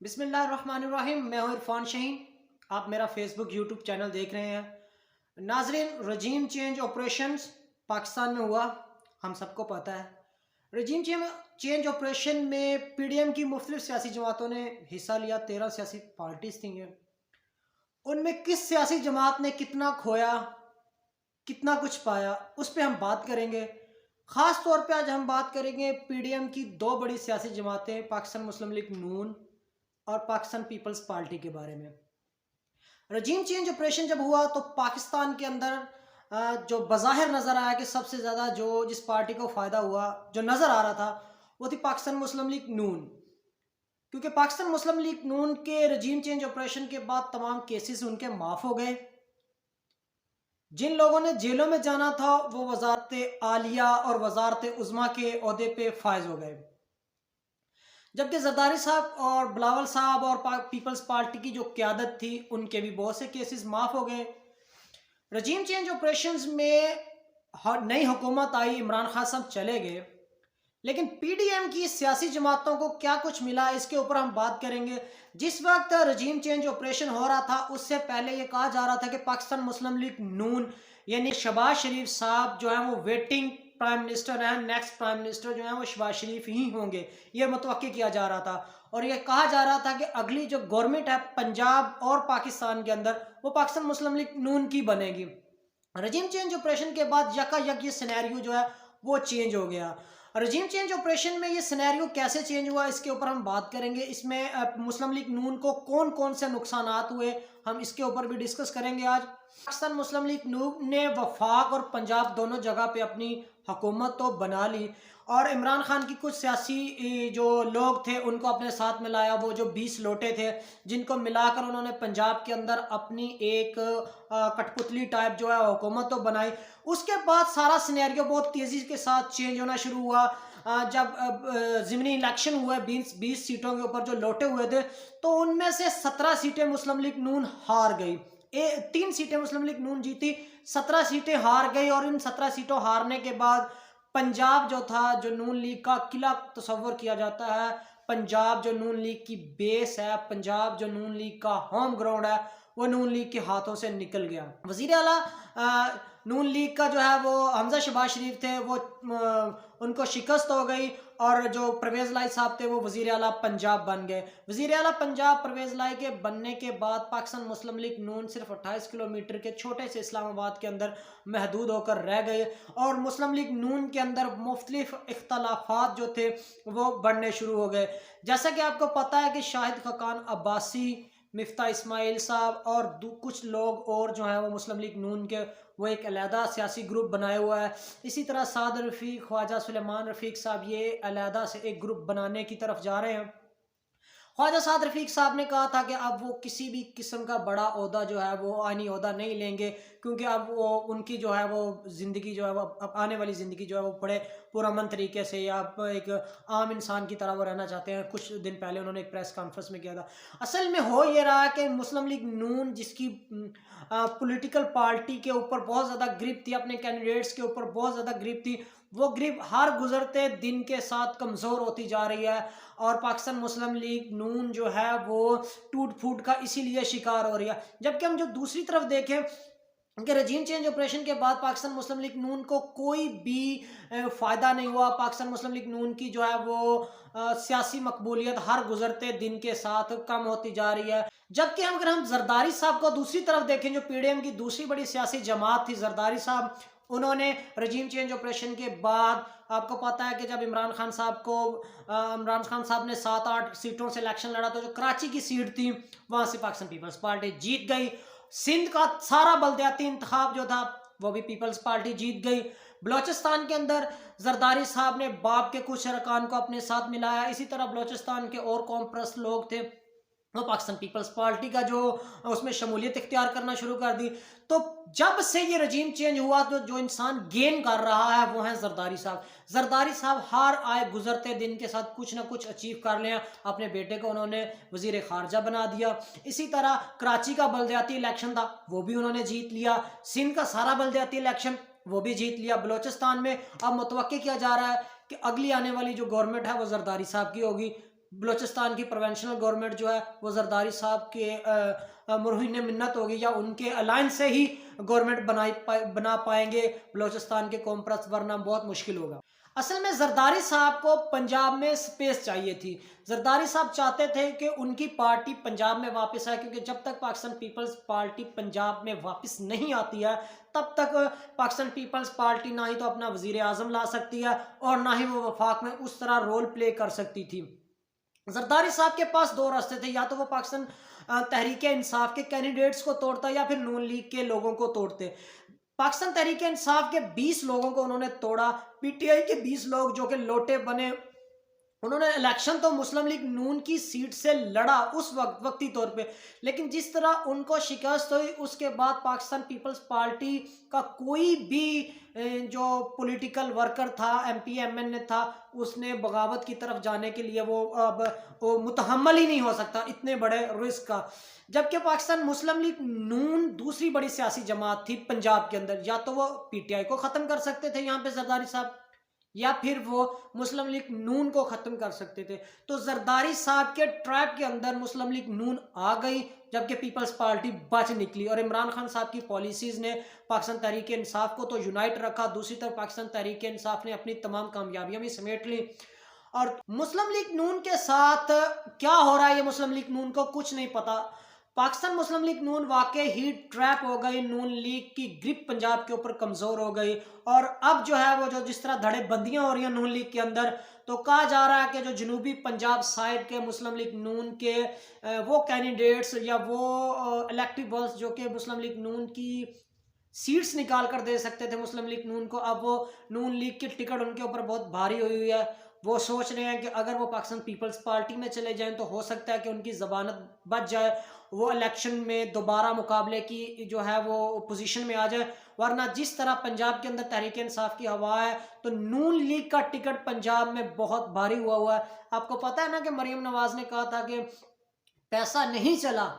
बिस्मिल्लाहिर्रहमानिर्रहीम। मैं हूं इरफान शहीन। आप मेरा फेसबुक यूट्यूब चैनल देख रहे हैं। नाजरीन, रजीम चेंज ऑपरेशंस पाकिस्तान में हुआ, हम सबको पता है। रजीम चेंज ऑपरेशन में पीडीएम की मुख्तलिफ सियासी जमातों ने हिस्सा लिया। 13 सियासी पार्टीज थी। उनमें किस सियासी जमात ने कितना खोया, कितना कुछ पाया, उस पर हम बात करेंगे। ख़ास तौर पे आज हम बात करेंगे पीडीएम की दो बड़ी सियासी जमातें, पाकिस्तान मुस्लिम लीग नून और पाकिस्तान पीपल्स पार्टी के बारे में। रजीम चेंज ऑपरेशन जब हुआ तो पाकिस्तान के अंदर जो बज़ाहिर नज़र आया कि सबसे ज़्यादा जो जिस पार्टी को फ़ायदा हुआ, जो नज़र आ रहा था, वो थी पाकिस्तान मुस्लिम लीग नून। क्योंकि पाकिस्तान मुस्लिम लीग नून के रजीम चेंज ऑपरेशन के बाद तमाम केसेस उनके माफ़ हो गए। जिन लोगों ने जेलों में जाना था वो वजारत आलिया और वजारत उज़्मा के ओहदे पे फायज हो गए। जबकि जरदारी साहब और बिलावल साहब और पीपल्स पार्टी की जो क्यादत थी, उनके भी बहुत से केसेस माफ़ हो गए। रजीम चेंज ऑपरेशंस में नई हुकूमत आई, इमरान खान साहब चले गए, लेकिन पीडीएम की सियासी जमातों को क्या कुछ मिला, इसके ऊपर हम बात करेंगे। जिस वक्त रजीम चेंज ऑपरेशन हो रहा था, उससे पहले ये कहा जा रहा था कि पाकिस्तान मुस्लिम लीग नून यानी शहबाज शरीफ साहब जो है वो वेटिंग प्राइम मिनिस्टर हैं। नेक्स्ट प्राइम मिनिस्टर जो है वो शहबाज शरीफ ही होंगे, ये मुतवक्की किया जा रहा था। और ये कहा जा रहा था कि अगली जो गवर्नमेंट है पंजाब और पाकिस्तान के अंदर, वो पाकिस्तान मुस्लिम लीग नून की बनेगी। रजीम चेंज ऑपरेशन के बाद यकायक ये सिनेरियो जो है वो चेंज हो गया। रजीम चेंज ऑपरेशन में ये सिनेरियो कैसे चेंज हुआ, इसके ऊपर हम बात करेंगे। इसमें मुस्लिम लीग नून को कौन कौन से नुकसानात हुए, हम इसके ऊपर भी डिस्कस करेंगे आज। पाकिस्तान मुस्लिम लीग नून ने वफाक और पंजाब दोनों जगह पे अपनी हुकूमत तो बना ली, और इमरान खान की कुछ सियासी जो लोग थे उनको अपने साथ मिलाया। वो जो 20 लोटे थे, जिनको मिलाकर उन्होंने पंजाब के अंदर अपनी एक कठपुतली टाइप जो है हुकूमत तो बनाई। उसके बाद सारा सिनेरियो बहुत तेज़ी के साथ चेंज होना शुरू हुआ। जब ज़िमनी इलेक्शन हुए 20 सीटों के ऊपर जो लोटे हुए थे, तो उनमें से 17 सीटें मुस्लिम लीग नून हार गई। 3 सीटें मुस्लिम लीग नून जीती, 17 सीटें हार गई। और इन 17 सीटों हारने के बाद पंजाब जो था, जो नून लीग का किला तस्वर किया जाता है, पंजाब जो नून लीग की बेस है, पंजाब जो नून लीग का होम ग्राउंड है, वो नून लीग के हाथों से निकल गया। वजीर आला नून लीग का जो है वो हमजा शहबाज शरीफ थे, वो उनको शिकस्त हो गई, और जो परवेज़ लाई साहब थे वो वजीर आला पंजाब बन गए। वजीर आला पंजाब परवेज़ लाई के बनने के बाद पाकिस्तान मुस्लिम लीग नून सिर्फ 28 किलोमीटर के छोटे से इस्लामाबाद के अंदर महदूद होकर रह गए, और मुस्लिम लीग नून के अंदर मुख्तलिफ इख्तलाफात जो थे वो बढ़ने शुरू हो गए। जैसा कि आपको पता है कि शाहिद खकान अब्बासी, मिफ्ता इस्माइल साहब और कुछ लोग और जो हैं वो मुस्लिम लीग नून के वो एक अलहदा सियासी ग्रुप बनाए हुआ है। इसी तरह साद रफ़ीक, ख्वाजा सुलेमान रफ़ीक साहब ये अलहदा से एक ग्रुप बनाने की तरफ जा रहे हैं। ख्वाजा साद रफ़ीक साहब ने कहा था कि अब वो किसी भी किस्म का बड़ा ओहदा जो है वो आईनी ओहदा नहीं लेंगे, क्योंकि अब वो उनकी जो है वो ज़िंदगी जो है वो अब आने वाली ज़िंदगी जो है वो बड़े पुरअमन तरीके से या आप एक आम इंसान की तरह वो रहना चाहते हैं। कुछ दिन पहले उन्होंने एक प्रेस कॉन्फ्रेंस में किया था। असल में हो ये रहा है कि मुस्लिम लीग नून, जिसकी पॉलिटिकल पार्टी के ऊपर बहुत ज़्यादा ग्रिप थी, अपने कैंडिडेट्स के ऊपर बहुत ज़्यादा ग्रिप थी, वो ग्रिप हर गुजरते दिन के साथ कमज़ोर होती जा रही है। और पाकिस्तान मुस्लिम लीग नून जो है वो टूट फूट का इसीलिए शिकार हो रही है। जबकि हम जो दूसरी तरफ देखें कि रजीम चेंज ऑपरेशन के बाद पाकिस्तान मुस्लिम लीग नून को कोई भी फ़ायदा नहीं हुआ। पाकिस्तान मुस्लिम लीग नून की जो है वो सियासी मकबूलियत हर गुजरते दिन के साथ कम होती जा रही है। जबकि अगर हम जरदारी साहब को दूसरी तरफ देखें, जो पीडीएम की दूसरी बड़ी सियासी जमात थी, जरदारी साहब, उन्होंने रजीम चेंज ऑपरेशन के बाद, आपको पता है कि जब इमरान खान साहब ने 7-8 सीटों से इलेक्शन लड़ा, तो जो कराची की सीट थी वहां से पाकिस्तान पीपल्स पार्टी जीत गई। सिंध का सारा बलदियाती इंतखाब जो था वो भी पीपल्स पार्टी जीत गई। बलोचिस्तान के अंदर जरदारी साहब ने बाप के कुछ अरकान को अपने साथ मिलाया। इसी तरह बलोचिस्तान के और कौम परस्त लोग थे, वो पाकिस्तान पीपल्स पार्टी का जो उसमें शमूलियत इख्तियार करना शुरू कर दी। तो जब से ये रजीम चेंज हुआ, तो जो इंसान गेन कर रहा है वो है जरदारी साहब। जरदारी साहब हर आए गुजरते दिन के साथ कुछ ना कुछ अचीव कर लिया। अपने बेटे को उन्होंने वजीर खारजा बना दिया। इसी तरह कराची का बलदियाती इलेक्शन था, वो भी उन्होंने जीत लिया। सिंध का सारा बलदियाती इलेक्शन वो भी जीत लिया। बलोचिस्तान में अब मुतवक्की किया जा रहा है कि अगली आने वाली जो गवर्नमेंट है वो जरदारी साहब की होगी। बलूचिस्तान की प्रोविंशियल गवर्नमेंट जो है वो जरदारी साहब के मुरहिन मिन्नत होगी या उनके अलायंस से ही गवर्नमेंट बना पाएंगे बलूचिस्तान के कौम परस्त, वरना बहुत मुश्किल होगा। असल में जरदारी साहब को पंजाब में स्पेस चाहिए थी। जरदारी साहब चाहते थे कि उनकी पार्टी पंजाब में वापस आए, क्योंकि जब तक पाकिस्तान पीपल्स पार्टी पंजाब में वापस नहीं आती है तब तक पाकिस्तान पीपल्स पार्टी ना ही तो अपना वजीर आजम ला सकती है और ना ही वो वफाक में उस तरह रोल प्ले कर सकती थी। जरदारी साहब के पास दो रास्ते थे, या तो वो पाकिस्तान तहरीक इंसाफ के कैंडिडेट्स को तोड़ता या फिर नून लीग के लोगों को तोड़ते। पाकिस्तान तहरीक इंसाफ के 20 लोगों को उन्होंने तोड़ा। पीटीआई के 20 लोग जो कि लोटे बने, उन्होंने इलेक्शन तो मुस्लिम लीग नून की सीट से लड़ा उस वक्ती तौर पे, लेकिन जिस तरह उनको शिकस्त हुई उसके बाद पाकिस्तान पीपल्स पार्टी का कोई भी जो पॉलिटिकल वर्कर था, एमपी एमएनए था, उसने बगावत की तरफ जाने के लिए वो मुतहम्मल ही नहीं हो सकता इतने बड़े रिस्क का। जबकि पाकिस्तान मुस्लिम लीग नून दूसरी बड़ी सियासी जमात थी पंजाब के अंदर, या तो वो पीटीआई को ख़त्म कर सकते थे यहाँ पे जरदारी साहब, या फिर वो मुस्लिम लीग नून को ख़त्म कर सकते थे। तो जरदारी साहब के ट्रैप के अंदर मुस्लिम लीग नून आ गई, जबकि पीपल्स पार्टी बच निकली। और इमरान खान साहब की पॉलिसीज़ ने पाकिस्तान तहरीक इंसाफ को तो यूनाइट रखा, दूसरी तरफ पाकिस्तान तहरीक इंसाफ ने अपनी तमाम कामयाबियां भी समेट ली। और मुस्लिम लीग नून के साथ क्या हो रहा है ये मुस्लिम लीग नून को कुछ नहीं पता। पाकिस्तान मुस्लिम लीग नून वाकई ही ट्रैप हो गई, नून लीग की ग्रिप पंजाब के ऊपर कमज़ोर हो गई। और अब जो है वो जो जिस तरह धड़ेबंदियां हो रही हैं नून लीग के अंदर, तो कहा जा रहा है कि जो जनूबी पंजाब साइड के मुस्लिम लीग नून के वो कैंडिडेट्स या वो इलेक्टिव बॉल्स जो कि मुस्लिम लीग नून की सीट्स निकाल कर दे सकते थे मुस्लिम लीग नून को, अब वो नून लीग की टिकट उनके ऊपर बहुत भारी हुई है। वो सोच रहे हैं कि अगर वो पाकिस्तान पीपल्स पार्टी में चले जाएं तो हो सकता है कि उनकी जबानत बच जाए, वो इलेक्शन में दोबारा मुकाबले की जो है वो पोजीशन में आ जाए। वरना जिस तरह पंजाब के अंदर तहरीक इंसाफ की हवा है, तो नून लीग का टिकट पंजाब में बहुत भारी हुआ है। आपको पता है ना कि मरियम नवाज ने कहा था कि पैसा नहीं चला,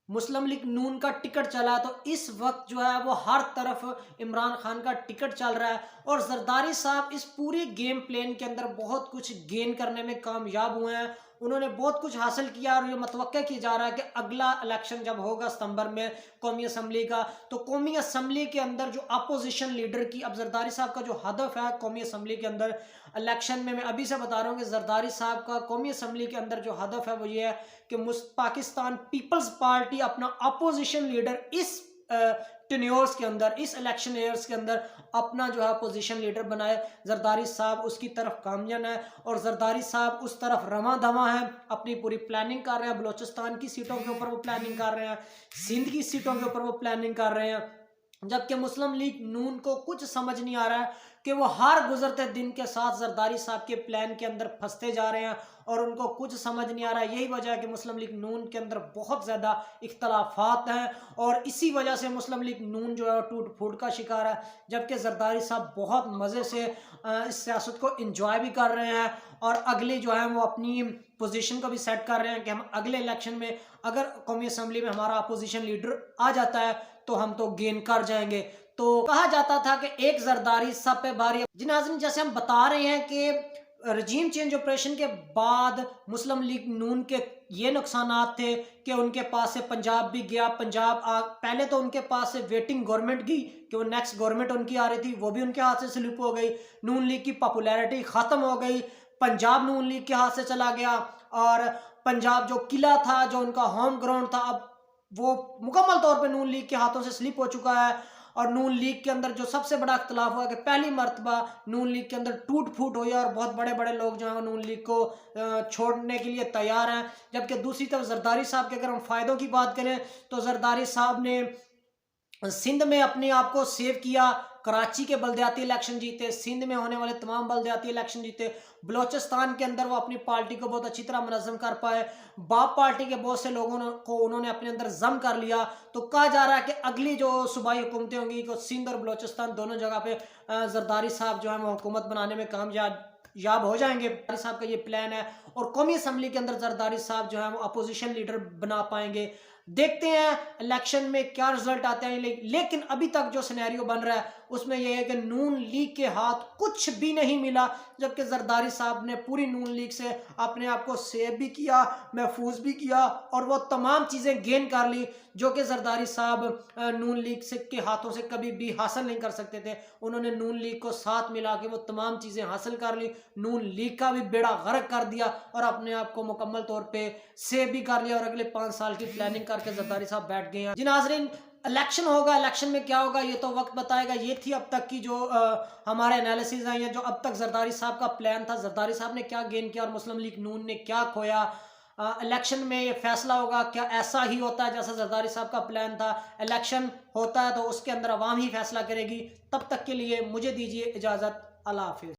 मुस्लिम लीग नून का टिकट चला। तो इस वक्त जो है वो हर तरफ इमरान खान का टिकट चल रहा है और जरदारी साहब इस पूरे गेम प्लान के अंदर बहुत कुछ गेन करने में कामयाब हुए हैं। उन्होंने बहुत कुछ हासिल किया और ये मतवक्का किया जा रहा है कि अगला इलेक्शन जब होगा सितंबर में कौमी असम्बली का, तो कौमी असम्बली के अंदर जो अपोजिशन लीडर की, अब जरदारी साहब का जो हदफ है कौमी असम्बली के अंदर इलेक्शन में, मैं अभी से बता रहा हूँ कि जरदारी साहब का कौमी असम्बली के अंदर जो हदफ है वो ये है कि पाकिस्तान पीपल्स पार्टी अपना अपोजिशन लीडर इस टेन्योर्स के अंदर, इस इलेक्शन ईयर्स के अंदर अपना जो है अपोजिशन लीडर बनाए। जरदारी साहब उसकी तरफ कामयाब है और जरदारी साहब उस तरफ रवा दवा है, अपनी पूरी प्लानिंग कर रहे हैं। बलूचिस्तान की सीटों के ऊपर वो प्लानिंग कर रहे हैं, सिंध की सीटों के ऊपर वो प्लानिंग कर रहे हैं। जबकि मुस्लिम लीग नून को कुछ समझ नहीं आ रहा है कि वो हर गुजरते दिन के साथ जरदारी साहब के प्लान के अंदर फंसते जा रहे हैं और उनको कुछ समझ नहीं आ रहा है। यही वजह है कि मुस्लिम लीग नून के अंदर बहुत ज़्यादा इख्तलाफात हैं और इसी वजह से मुस्लिम लीग नून जो है टूट फूट का शिकार है। जबकि जरदारी साहब बहुत मज़े से इस सियासत को इंजॉय भी कर रहे हैं और अगले जो है वो अपनी पोजीशन को भी सेट कर रहे हैं कि हम अगले इलेक्शन में अगर कौमी असम्बली में हमारा अपोजिशन लीडर आ जाता है तो हम तो गेन कर जाएंगे। तो कहा जाता था कि एक जरदारी सब पे भारी। जी नाज़रीन, जैसे हम बता रहे हैं कि रजीम चेंज ऑपरेशन के बाद मुस्लिम लीग नून के ये नुकसानात थे कि उनके पास से पंजाब भी गया। पहले तो उनके पास से वेटिंग गवर्नमेंट गई कि वो नेक्स्ट गवर्नमेंट उनकी आ रही थी, वो भी उनके हाथ से स्लिप हो गई। नून लीग की पॉपुलैरिटी ख़त्म हो गई, पंजाब नून लीग के हाथ से चला गया और पंजाब जो किला था, जो उनका होम ग्राउंड था, अब वो मुकम्मल तौर पे नून लीग के हाथों से स्लिप हो चुका है। और नून लीग के अंदर जो सबसे बड़ा इख्तलाफ हुआ कि पहली मरतबा नून लीग के अंदर टूट फूट हुई और बहुत बड़े बड़े लोग जो हैं नून लीग को छोड़ने के लिए तैयार हैं। जबकि दूसरी तरफ जरदारी साहब के अगर हम फ़ायदों की बात करें तो जरदारी साहब ने सिंध में अपने आप को सेव किया, कराची के बलदियाती इलेक्शन जीते, सिंध में होने वाले तमाम बलदियाती इलेक्शन जीते, बलोचिस्तान के अंदर वो अपनी पार्टी को बहुत अच्छी तरह मुनज़्ज़म कर पाए, बाप पार्टी के बहुत से लोगों को उन्होंने अपने अंदर जम कर लिया। तो कहा जा रहा है कि अगली जो सूबाई हुकूमतें होंगी तो सिंध और बलोचिस्तान दोनों जगह पे जरदारी साहब जो है वो हुकूमत बनाने में कामयाब हो जाएंगे। जरदारी साहब का ये प्लान है और कौमी असम्बली के अंदर जरदारी साहब जो है वो अपोजिशन लीडर बना पाएंगे। देखते हैं इलेक्शन में क्या रिजल्ट आते हैं। लेकिन अभी तक जो सिनेरियो बन रहा है उसमें यह है कि नून लीग के हाथ कुछ भी नहीं मिला, जबकि जरदारी साहब ने पूरी नून लीग से अपने आप को सेव भी किया, महफूज भी किया और वो तमाम चीज़ें गेन कर ली जो कि जरदारी साहब नून लीग से के हाथों से कभी भी हासिल नहीं कर सकते थे। उन्होंने नून लीग को साथ मिला के वो तमाम चीज़ें हासिल कर ली, नून लीग का भी बेड़ा गर्क कर दिया और अपने आप को मुकम्मल तौर पे सेव भी कर लिया और अगले 5 साल की प्लानिंग करके जरदारी साहब बैठ गए हैं। जी नाज़रीन, इलेक्शन होगा, इलेक्शन में क्या होगा ये तो वक्त बताएगा। ये थी अब तक की जो हमारे एनालिसिस हैं, या जो अब तक जरदारी साहब का प्लान था, जरदारी साहब ने क्या गेन किया और मुस्लिम लीग नून ने क्या खोया। इलेक्शन में ये फैसला होगा क्या ऐसा ही होता है जैसा जरदारी साहब का प्लान था। इलेक्शन होता है तो उसके अंदर अवाम ही फैसला करेगी। तब तक के लिए मुझे दीजिए इजाज़त। अल्लाह हाफिज़।